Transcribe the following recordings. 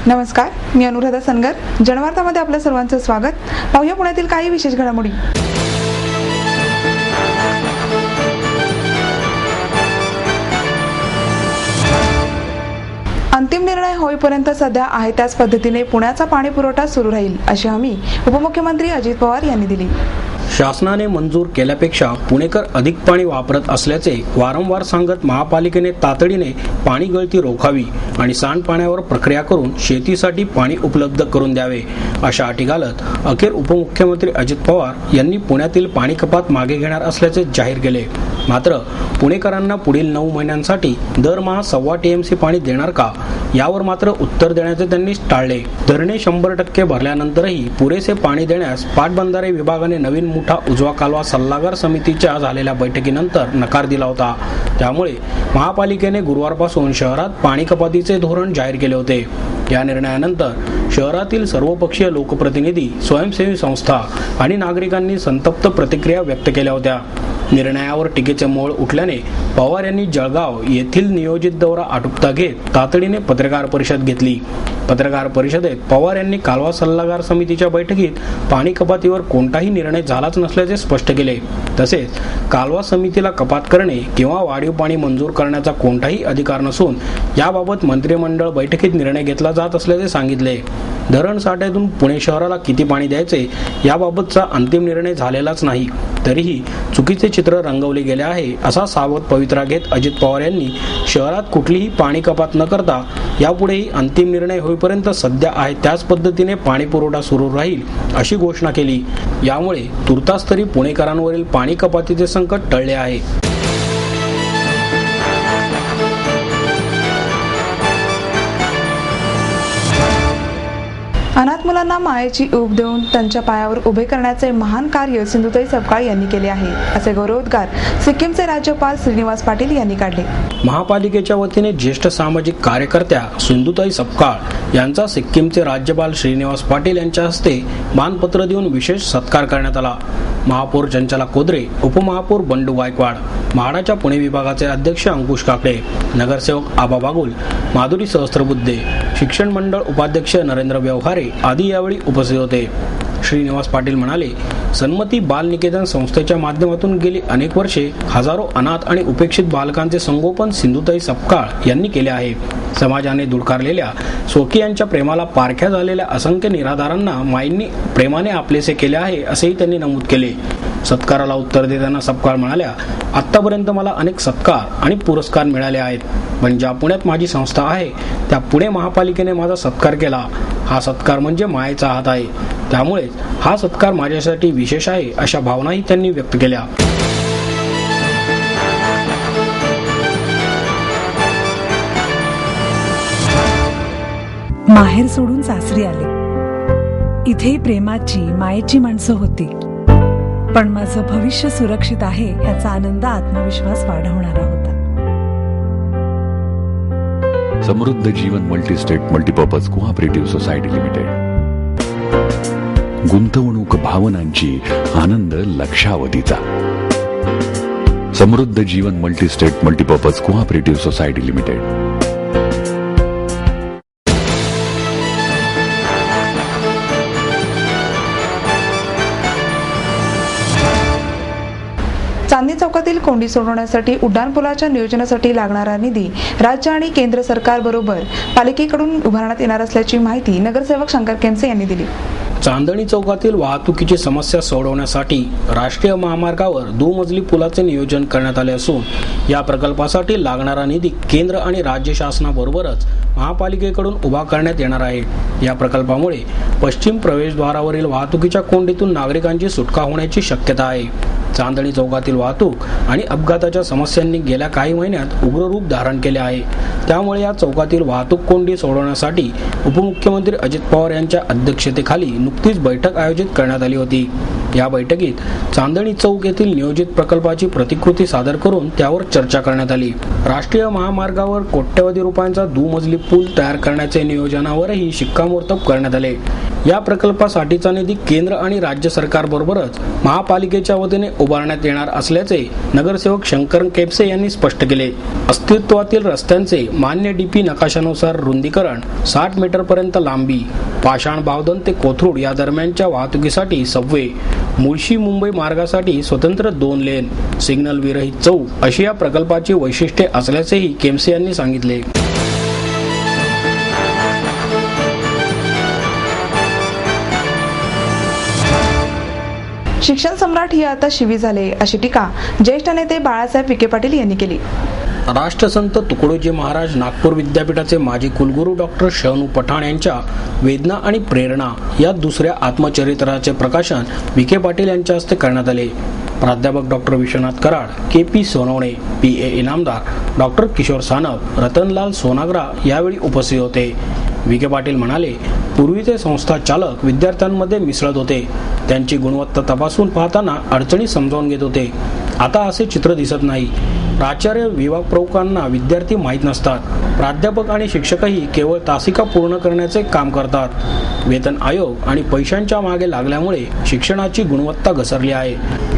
नमस्कार, मी अनुराधा सनगर. जनवार्तामध्ये आपल्या सर्वांचं स्वागत. पाहूया पुण्यातील काही विशेष घडामोडी. अंतिम निर्णय होईपर्यंत सध्या आहे त्याच पद्धतीने पुण्याचा पाणी पुरवठा सुरू राहील, अशी हमी उपमुख्यमंत्री अजित पवार यांनी दिली. शासनाने मंजूर केल्यापेक्षा पुणेकर अधिक पाणी वापरत असल्याचे वारंवार सांगत महापालिकेने तातडीने पाणी गळती रोखावी आणि सांडपाण्यावर प्रक्रिया करून शेतीसाठी पाणी उपलब्ध करून द्यावे, अशा अटी घालत अखेर उपमुख्यमंत्री अजित पवार यांनी पुण्यातील पाणी कपात मागे घेणार असल्याचे जाहीर केले. मात्र पुणेकरांना पुढील 9 महिन्यांसाठी दरमहा 1.25 TMC पाणी देणार का, यावर मात्र उत्तर देण्याचे त्यांनी टाळले. धरणे 100% भरल्यानंतरही पुरेसे पाणी देण्यास पाटबंधारे विभागाने नवीन मुठा उजवा कालवा सल्लागार समितीच्या झालेल्या बैठकीनंतर नकार दिला होता. त्यामुळे महापालिकेने गुरुवारपासून शहरात पाणी कपातीचे धोरण जाहीर केले होते. या निर्णयानंतर शहरातील सर्वपक्षीय लोकप्रतिनिधी, स्वयंसेवी संस्था आणि नागरिकांनी संतप्त प्रतिक्रिया व्यक्त केल्या होत्या. निर्णयावर टीकेचे मोळ उठल्याने पवार यांनी जळगाव येथील नियोजित दौरा आटोपता घेत तातडीने पत्रकार परिषद घेतली. पत्रकार परिषदेत पवार यांनी कालवा सल्लागार समितीच्या बैठकीत पाणी कपातीवर कोणताही निर्णय झालाच नसल्याचे स्पष्ट केले. तसेच कालवा समितीला कपात करणे किंवा वाढीव पाणी मंजूर करण्याचा कोणताही अधिकार नसून याबाबत मंत्रिमंडळ बैठकीत निर्णय घेतला जात असल्याचे सांगितले. धरण साठ्यातून पुणे शहराला किती पाणी द्यायचे याबाबतचा अंतिम निर्णय झालेलाच नाही, तरीही चुकीचे चित्र रंगवले गेले आहे, असा सावध पवित्रा घेत अजित पवार यांनी शहरात कुठलीही पाणी कपात न करता यापुढेही अंतिम निर्णय होईपर्यंत सध्या आहे त्याच पद्धतीने पाणी पुरवठा सुरू राहील, अशी घोषणा केली. यामुळे तुर्तास तरी पुणेकरांवरील पाणी कपातीचे संकट टळले आहे. अनाथ मुलांना मायेची ऊब देऊन त्यांच्या पायावर उभे करण्याचे महान कार्य सिंधुताई सपकाळ यांनी केले आहे, असे गौरवोद्गार सिक्कीमचे राज्यपाल श्रीनिवास पाटील यांनी काढले. महापालिकेच्या वतीने ज्येष्ठ सामाजिक कार्यकर्त्या सिंधुताई सपकाळ यांचा सिक्कीमचे राज्यपाल श्रीनिवास पाटील यांच्या हस्ते मानपत्र देऊन विशेष सत्कार करण्यात आला. महापौर चंचला कोदरे, उपमहापौर बंडू गायकवाड, म्हाडाच्या पुणे विभागाचे अध्यक्ष अंकुश काकडे, नगरसेवक आबा बागुल, माधुरी सहस्त्रबुद्धे, शिक्षण मंडळ उपाध्यक्ष नरेंद्र व्यवहारे आदी यावेळी उपस्थित होते. श्रीनिवास पाटील म्हणाले, सन्मती बाल निकेतन संस्थेच्या माध्यमातून गेली अनेक वर्षे हजारो अनाथ आणि उपेक्षित बालकांचे संगोपन सिंधुताई सपकाळ यांनी केले आहे. समाजाने दुडकारलेल्या स्वकीयांच्या प्रेमाला पारख्या झालेल्या असंख्य निराधारांना माईंनी प्रेमाने आपलेसे केले आहे, असेही त्यांनी नमूद केले. सत्काराला उत्तर देताना सपकाळ म्हणाल्या, आतापर्यंत मला अनेक सत्कार आणि पुरस्कार मिळाले आहेत, पण ज्या पुण्यात माझी संस्था आहे त्या पुणे महापालिकेने माझा सत्कार केला. हा सत्कार म्हणजे मायेचा हात आहे, त्यामुळे हा सत्कार माझ्यासाठी विशेष आहे, अशा भावनाही त्यांनी व्यक्त केल्या. माहेर सोडून सासरी आले. इथेही प्रेमाची, मायेची माणसं होती, पण माझं भविष्य सुरक्षित आहे याचा आनंद, आत्मविश्वास वाढवणारा होता. Samruddha Jeevan multistate multipurpose cooperative society limited. गुंतवणूक भावनांची, आनंद लक्षावधीचा. Samruddha Jeevan multistate multipurpose cooperative society limited. चांदणी चौकातील कोंडी सोडवण्यासाठी उड्डाणपुलाच्या नियोजनासाठी लागणारा निधी राज्य आणि केंद्र सरकारबरोबर पालिकेकडून उभारण्यात येणार असल्याची माहिती नगरसेवक शंकर केमसे यांनी दिली. चांदणी चौकातील वाहतुकीची समस्या सोडवण्यासाठी राष्ट्रीय महामार्गावर दुमजली पुलाचे नियोजन करण्यात आले असून या प्रकल्पासाठी लागणारा निधी केंद्र आणि राज्य शासनाबरोबरच महापालिकेकडून उभा करण्यात येणार आहे. या प्रकल्पामुळे पश्चिम प्रवेशद्वारावरील वाहतुकीच्या कोंडीतून नागरिकांची सुटका होण्याची शक्यता आहे. चांदणी चौकातील वाहतूक आणि अपघाताच्या समस्यांनी गेल्या काही महिन्यात उग्र रूप धारण केले आहे. त्यामुळे या चौकातील वाहतूक कोंडी सोडवण्यासाठी उपमुख्यमंत्री अजित पवार यांच्या अध्यक्षतेखाली नुकतीच बैठक आयोजित करण्यात आली होती. या बैठकीत चांदणी चौक येथील नियोजित प्रकल्पाची प्रतिकृती सादर करून त्यावर चर्चा करण्यात आली. राष्ट्रीय महामार्गावर कोट्यवधी रुपयांचा दुमजली पूल तयार करण्याचे नियोजनावरही शिक्कामोर्तब करण्यात आले. या प्रकल्पासाठीचा निधी केंद्र आणि राज्य सरकारबरोबरच महापालिकेच्या वतीने उभारण्यात येणार असल्याचे नगरसेवक शंकर केपसे यांनी स्पष्ट केले. अस्तित्वातील रस्त्यांचे मान्य डीपी नकाशानुसार रुंदीकरण, 60 मीटरपर्यंत लांबी, पाषाण बावधन ते कोथरूड या दरम्यानच्या वाहतुकीसाठी सबवे, मुळशी मुंबई मार्गासाठी स्वतंत्र 2 लेन, सिग्नल विरहित चौक अशी या प्रकल्पाची वैशिष्ट्ये असल्याचेही केमसे यांनी सांगितले. शिक्षण सम्राट ही आता शिवी झाले, अशी टीका ज्येष्ठ नेते बाळासाहेब विखे पाटील यांनी केली. राष्ट्रसंत तुकडोजी महाराज नागपूर विद्यापीठाचे माजी कुलगुरू डॉक्टर शनू पठाण यांच्या वेदना आणि प्रेरणा या दुसऱ्या आत्मचरित्राचे प्रकाशन विखे पाटील यांच्या हस्ते करण्यात आले. प्राध्यापक doctor Vishwanath Karad, KP Sonawane, PA Inamdar, doctor Kishor Sanap, Ratanlal Sonagra यावेळी उपस्थित होते. विखे पाटील म्हणाले, पूर्वीचे संस्था चालक विद्यार्थ्यांमध्ये मिसळत होते. त्यांची गुणवत्ता तपासून पाहताना अडचणी समजावून घेत होते. आता असे चित्र दिसत नाही. प्राचार्य, विभाग प्रमुखांना विद्यार्थी माहीत नसतात. प्राध्यापक आणि शिक्षकही केवळ तासिका पूर्ण करण्याचे काम करतात. वेतन आयोग आणि पैशांच्या मागे लागल्यामुळे शिक्षणाची गुणवत्ता घसरली आहे.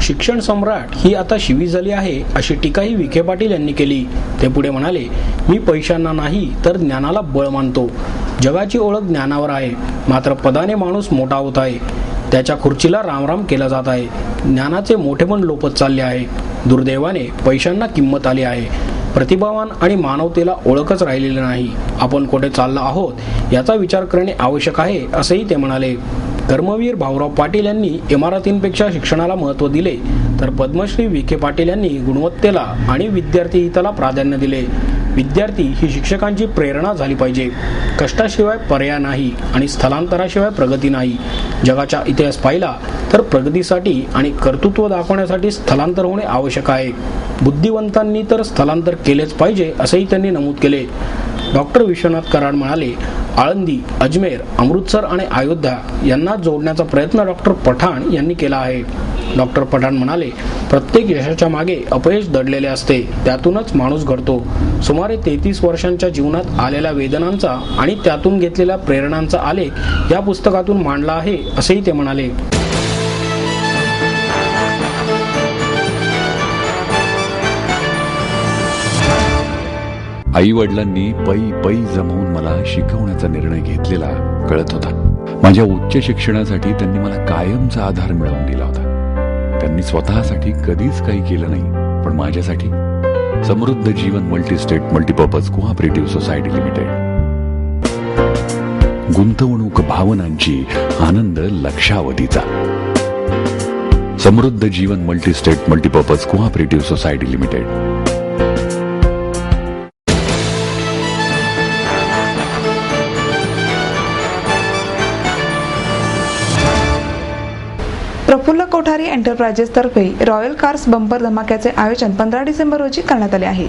शिक्षण सम्राट ही आता शिवी झाली आहे, अशी टीकाही विखे पाटील यांनी केली. ते पुढे म्हणाले, मी पैशांना नाही तर ज्ञानाला बळ मानतो. जगाची ओळख ज्ञानावर आहे, मात्र पदाने माणूस मोठा होत आहे. त्याच्या खुर्चीला रामराम केला जात आहे. ज्ञानाचे मोठेपण लोपत चालले आहे. दुर्दैवाने पैशांना किंमत आली आहे. प्रतिभावान आणि मानवतेला ओळखच राहिलेली नाही. आपण कुठे चाललो आहोत याचा विचार करणे आवश्यक आहे, असेही ते म्हणाले. कर्मवीर भाऊराव पाटील यांनी इमारतींपेक्षा शिक्षणाला महत्त्व दिले, तर पद्मश्री विखे पाटील यांनी गुणवत्तेला आणि विद्यार्थी हिताला प्राधान्य दिले. विद्यार्थी ही शिक्षकांची प्रेरणा झाली पाहिजे. कष्टाशिवाय पर्याय नाही आणि स्थलांतराशिवाय प्रगती नाही. जगाचा इतिहास पाहिला तर प्रगतीसाठी आणि कर्तृत्व दाखवण्यासाठी स्थलांतर होणे आवश्यक आहे. बुद्धिवंतांनी तर स्थलांतर केलेच पाहिजे, असेही त्यांनी नमूद केले. डॉक्टर विश्वनाथ कराड म्हणाले, आळंदी, अजमेर, अमृतसर आणि अयोध्या यांना जोडण्याचा प्रयत्न डॉक्टर पठाण यांनी केला आहे. डॉक्टर पठाण म्हणाले, प्रत्येक यशाच्या मागे अपयश दडलेले असते, त्यातूनच माणूस घडतो. सुमारे 33 वर्षांच्या जीवनात आलेल्या वेदनांचा आणि त्यातून घेतलेल्या प्रेरणांचा आलेख या पुस्तकातून मांडला आहे, असेही ते म्हणाले. आई वडिलांनी पै जमवून मला शिकवण्याचा निर्णय घेतलेला कळत होता. माझ्या उच्च शिक्षणासाठी त्यांनी मला कायमचा आधार मिळवून दिला होता. त्यांनी स्वतःसाठी कधीच काही केलं नाही, पण माझ्यासाठी Samruddha Jeevan multistate multipurpose cooperative society limited. गुंतवणूक भावनांची, आनंद लक्षावधीचा. Samruddha Jeevan multistate multipurpose cooperative society limited. Prafulla Kothari enterprises तर्फे रॉयल कार्स बंपर धमाक्याचे आयोजन 15 डिसेंबर रोजी करण्यात आले आहे.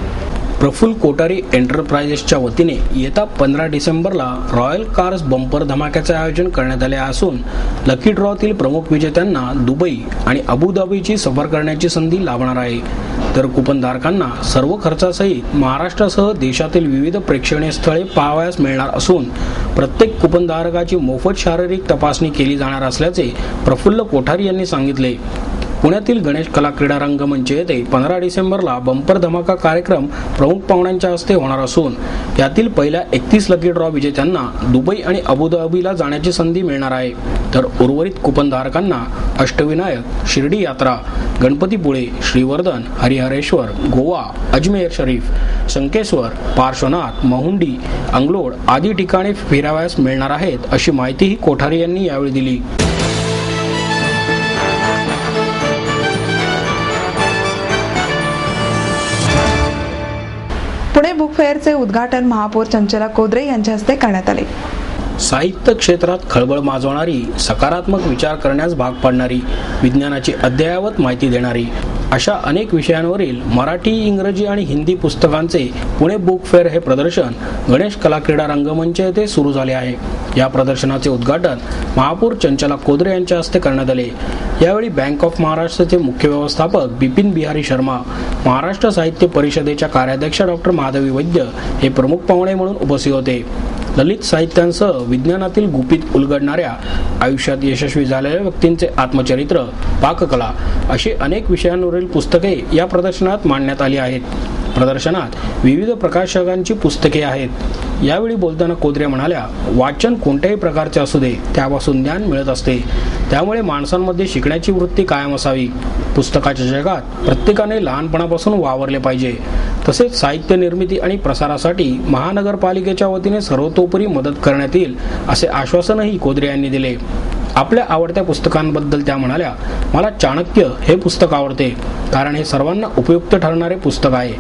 प्रफुल्ल कोठारी एंटरप्राइजेसच्या वतीने येत्या 15 डिसेंबरला रॉयल कार्स बंपर धमाक्याचे आयोजन करण्यात आले असून लकी ड्रॉतील प्रमुख विजेत्यांना दुबई आणि अबुधाबीची सफर करण्याची संधी लाभणार आहे. तर कुपनधारकांना सर्व खर्चासहित महाराष्ट्रासह देशातील विविध प्रेक्षणीय स्थळे पाहावयास मिळणार असून प्रत्येक कुपनधारकाची मोफत शारीरिक तपासणी केली जाणार असल्याचे प्रफुल्ल कोठारी यांनी सांगितले. पुण्यातील गणेश कला क्रीडा रंगमंच येथे 15 डिसेंबरला बंपर धमाका कार्यक्रम प्रमुख पाहुण्यांच्या हस्ते होणार असून यातील पहिल्या 31 लकी ड्रॉ विजेत्यांना दुबई आणि अबुधाबीला जाण्याची संधी मिळणार आहे. तर उर्वरित कुपनधारकांना अष्टविनायक, शिर्डी यात्रा, गणपतीपुळे, श्रीवर्धन, हरिहरेश्वर, गोवा, अजमेर शरीफ, शंकेश्वर, पार्श्वनाथ, महुंडी, अंगलोड आदी ठिकाणी फिरावयास मिळणार आहेत, अशी माहितीही कोठारी यांनी यावेळी दिली. पुणे बुक फेअरचे उद्घाटन महापौर चंचला कोदरे यांच्या हस्ते करण्यात आले. साहित्य क्षेत्रात खळबळ माजवणारी, सकारात्मक विचार करण्यास भाग पाडणारी, विज्ञानाची अद्ययावत माहिती देणारी अशा अनेक विषयांवरील मराठी, इंग्रजी आणि हिंदी पुस्तकांचे पुणे बुक फेअर हे प्रदर्शन गणेश कला क्रीडा रंगमंच येथे सुरू झाले आहे. या प्रदर्शनाचे उद्घाटन महापौर चंचला कोदरे यांच्या हस्ते करण्यात आले। यावेळी बँक ऑफ महाराष्ट्राचे मुख्य व्यवस्थापक बिपिन बिहारी शर्मा, महाराष्ट्र साहित्य परिषदेच्या कार्याध्यक्ष डॉक्टर माधवी वैद्य हे प्रमुख पाहुणे म्हणून उपस्थित होते। ललित साहित्यांसह विज्ञानातील गुपित उलगडणाऱ्या, आयुष्यात यशस्वी झालेल्या व्यक्तींचे आत्मचरित्र, पाककला अशी अनेक विषयांवरील पुस्तके या प्रदर्शनात मांडण्यात आली आहेत। प्रदर्शनात विविध प्रकाशकांची पुस्तके आहेत। यावेळी बोलताना कोदरे म्हणाल्या, वाचन कोणत्याही प्रकारचे असू दे त्यापासून ज्ञान मिळत असते, त्यामुळे माणसांमध्ये शिकण्याची वृत्ती कायम असावी। पुस्तकाच्या जगात प्रत्येकाने लहानपणापासून वावरले पाहिजे। तसेच साहित्य निर्मिती आणि प्रसारासाठी महानगरपालिकेच्या वतीने सर्वतोपरी मदत करण्यात येईल असे आश्वासनही कोदरे यांनी दिले। आपल्या आवडत्या पुस्तकांबद्दल त्या म्हणाल्या, मला चाणक्य हे पुस्तक आवडते, कारण हे सर्वांना उपयुक्त ठरणारे पुस्तक आहे।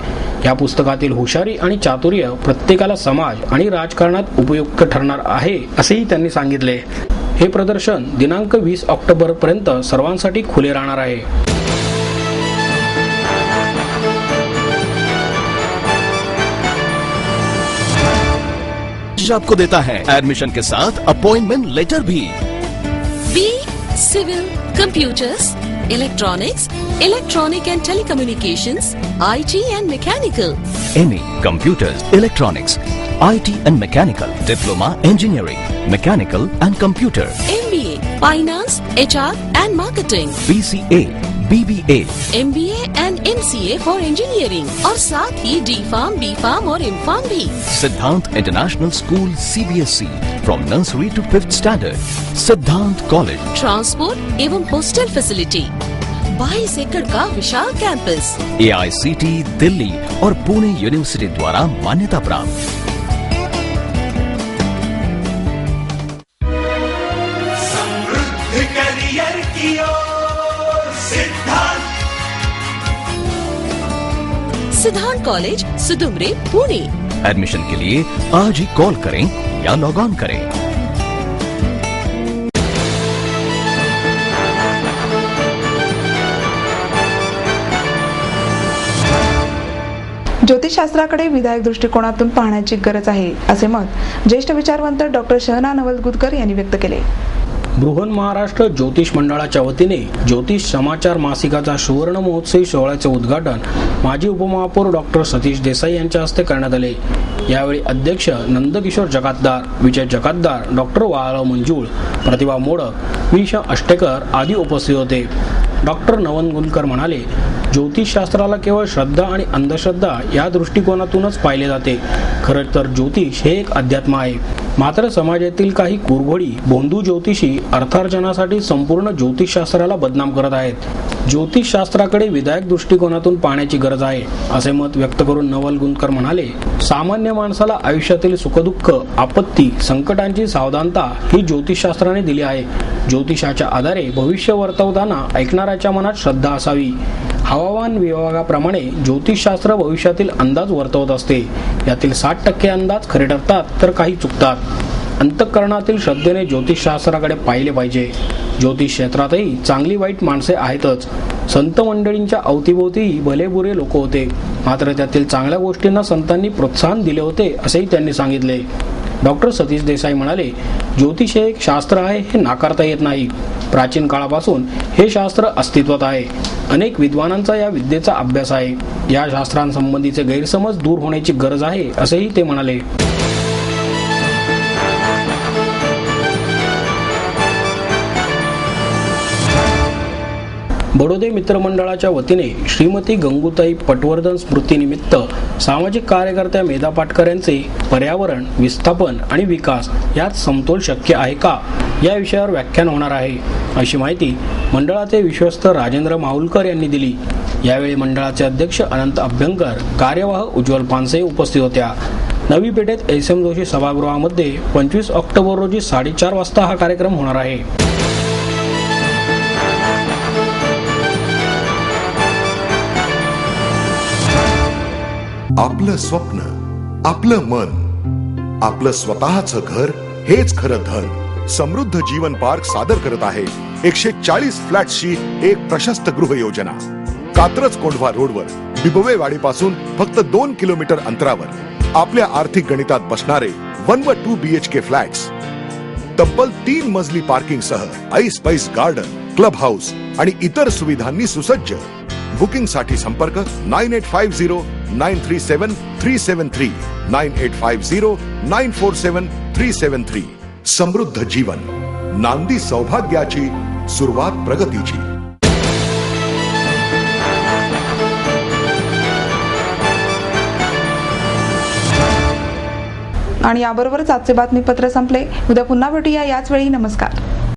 या पुस्तकातील हुशारी आणि चातुर्य प्रत्येकाला समाज आणि राजकारणात उपयुक्त ठरणार आहे असेही त्यांनी सांगितले। हे प्रदर्शन दिनांक 20 ऑक्टोबर पर्यंत सर्वांसाठी खुले राहणार आहे। आपको देता है एडमिशन के साथ अपॉइंटमेंट लेटर भी। B civil, computers, electronics, electronic and telecommunications, IT and mechanical. MA computers, electronics, IT and mechanical, diploma engineering, mechanical and computer, MBA finance, HR and marketing, BCA, BBA, MBA and MCA for engineering और साथ ही D.Pharm, B.Pharm और M.Pharm भी। Siddhant international school CBSE from nursery to 5th standard, Siddhant college. Transport एवं hostel facility, 22 एकड़ का विशाल campus, AICT Delhi और Pune university द्वारा मान्यता प्राप्त। सिद्धांत कॉलेज, सुदुमरे, पुणे। एडमिशन के लिए आज ही कॉल करें या लॉग ऑन करें। ज्योतिषशास्त्राकडे विधायक दृष्टिकोनातून पाहण्याची गरज आहे, असे मत ज्येष्ठ विचारवंत डॉक्टर शहना नवलगुदकर यांनी व्यक्त केले। बृहन महाराष्ट्र ज्योतिष मंडळाच्या वतीने ज्योतिष समाचार मासिकाचा सुवर्ण महोत्सवी सोहळ्याचे उद्घाटन माजी उपमहापौर डॉक्टर सतीश देसाई यांच्या हस्ते करण्यात आले। यावेळी अध्यक्ष नंदकिशोर जकातदार, विजय जकातदार, डॉक्टर वाळव मंजुळ, प्रतिभा मोडक, विश अष्टेकर आदी उपस्थित होते। डॉक्टर नवलगुदकर म्हणाले, ज्योतिषशास्त्राला केवळ श्रद्धा आणि अंधश्रद्धा या दृष्टिकोनातूनच पाहिले जाते। खरं तर ज्योतिष हे एक अध्यात्म आहे, मात्र समाजातील काही कुरघोडी भोंदू ज्योतिषी अर्थार्जनासाठी संपूर्ण ज्योतिषशास्त्राला बदनाम करत आहेत। ज्योतिषशास्त्राकडे विधायक दृष्टिकोनातून पाहण्याची गरज आहे, असे मत व्यक्त करून नवलगुदकर म्हणाले, सामान्य माणसाला आयुष्यातील सुखदुःख, आपत्ती, संकटांची सावधानता ही ज्योतिषशास्त्राने दिली आहे। ज्योतिषाच्या आधारे भविष्य वर्तवताना ऐकणाऱ्याच्या मनात श्रद्धा असावी। हवामान विभागाप्रमाणे ज्योतिषशास्त्र भविष्यातील अंदाज वर्तवत असते। यातील 60% अंदाज खरे ठरतात तर काही चुकतात। अंतःकरणातील श्रद्धेने ज्योतिषशास्त्राकडे पाहिले पाहिजे। ज्योतिष क्षेत्रातही चांगली वाईट माणसे आहेतच। संत मंडळींच्या अवतीभोवती भलेबुरे लोक होते, मात्र त्यातील चांगल्या गोष्टींना संतांनी प्रोत्साहन दिले होते असेही त्यांनी सांगितले। डॉक्टर सतीश देसाई म्हणाले, ज्योतिष हे एक शास्त्र आहे हे नाकारता येत नाही। प्राचीन काळापासून हे शास्त्र अस्तित्वात आहे। अनेक विद्वानांचा या विद्येचा अभ्यास आहे। या शास्त्रांसंबंधीचे गैरसमज दूर होण्याची गरज आहे असेही ते म्हणाले। बडोदे मित्रमंडळाच्या वतीने श्रीमती गंगूताई पटवर्धन स्मृतीनिमित्त सामाजिक कार्यकर्त्या मेधा पाटकर यांचे पर्यावरण, विस्थापन आणि विकास यात समतोल शक्य आहे का या विषयावर व्याख्यान होणार आहे, अशी माहिती मंडळाचे विश्वस्त राजेंद्र माहुलकर यांनी दिली। यावेळी मंडळाचे अध्यक्ष अनंत अभ्यंकर, कार्यवाह उज्ज्वल पानसे उपस्थित होत्या। नवी पेठेत SM जोशी सभागृहामध्ये 25 ऑक्टोबर रोजी 4:30 वाजता हा कार्यक्रम होणार आहे। आपलं स्वप्न, आपलं मन, आपलं स्वतःचं घर हेच खरं धन। समृद्ध जीवन पार्क सादर करत आहे 140 फ्लॅट्सची एक प्रशस्त गृह योजना। कात्रज कोंढवा रोडवर बिबवेवाडीपासून फक्त 2 किलोमीटर अंतरावर आपल्या आर्थिक गणितात बसणारे 1 व 2 BHK फ्लॅट्स। तब्बल 3 मजली पार्किंग सह ऐस पैस गार्डन, क्लब हाऊस आणि इतर सुविधांनी सुसज्ज. बुकिंग साठी संपर्क 9850937373 9850947373. समृद्ध जीवन, नांदी सौभाग्याची, सुरुवात प्रगतीची. आणि याबरोबरच आजचे बातमीपत्र संपले. उद्या पुन्हा भेटूया याच वेळी. नमस्कार.